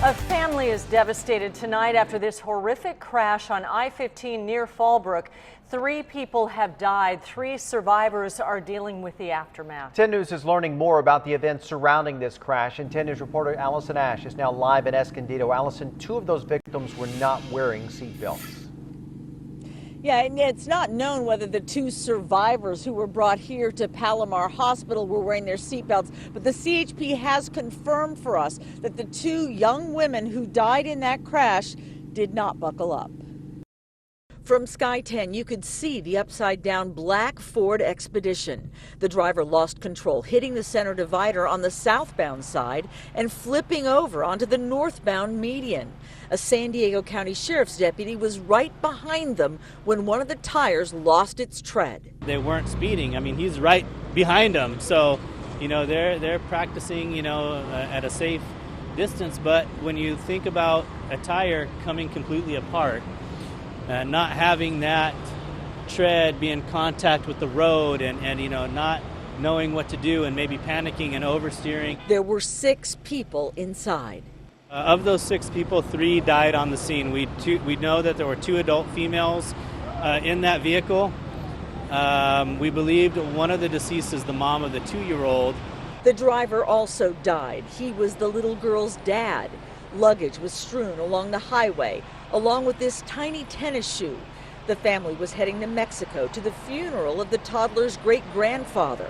A family is devastated tonight after this horrific crash on I-15 near Fallbrook. 3 people have died. 3 survivors are dealing with the aftermath. 10 News is learning more about the events surrounding this crash, and 10 News reporter Allison Ash is now live in Escondido. Allison, 2 of those victims were not wearing seatbelts. Yeah, and it's not known whether the 2 survivors who were brought here to Palomar Hospital were wearing their seatbelts, but the CHP has confirmed for us that the 2 young women who died in that crash did not buckle up. From Sky 10, you could see the upside-down black Ford Expedition. The driver lost control, hitting the center divider on the southbound side and flipping over onto the northbound median. A San Diego County Sheriff's deputy was right behind them when one of the tires lost its tread. They weren't speeding. I mean, he's right behind them. So, they're practicing, at a safe distance. But when you think about a tire coming completely apart, not having that tread be in contact with the road and not knowing what to do and maybe panicking and oversteering. There were 6 people inside. Of those 6 people, 3 died on the scene. We know that there were 2 adult females in that vehicle. We believed one of the deceased is the mom of the 2-year-old. The driver also died. He was the little girl's dad. Luggage was strewn along the highway, along with this tiny tennis shoe. The family was heading to Mexico to the funeral of the toddler's great-grandfather.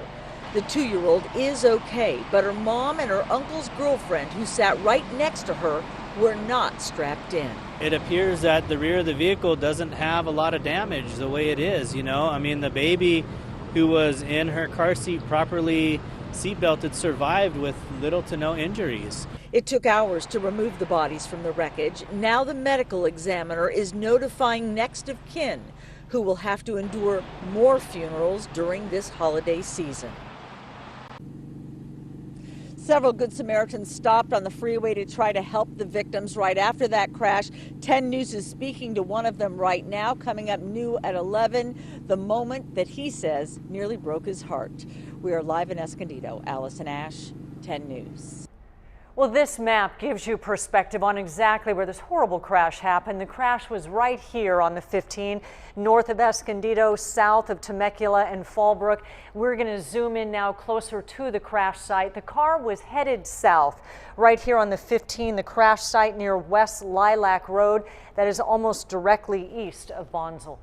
The 2-year-old is okay, but her mom and her uncle's girlfriend, who sat right next to her, were not strapped in. It appears that the rear of the vehicle doesn't have a lot of damage the way it is, I mean, the baby who was in her car seat properly seatbelted survived with little to no injuries. It took hours to remove the bodies from the wreckage. Now the medical examiner is notifying next of kin, who will have to endure more funerals during this holiday season. Several Good Samaritans stopped on the freeway to try to help the victims right after that crash. 10 News is speaking to one of them right now, coming up new at 11, the moment that he says nearly broke his heart. We are live in Escondido. Allison Ash, 10 News. Well, this map gives you perspective on exactly where this horrible crash happened. The crash was right here on the 15, north of Escondido, south of Temecula and Fallbrook. We're going to zoom in now closer to the crash site. The car was headed south right here on the 15, the crash site near West Lilac Road. That is almost directly east of Bonsall.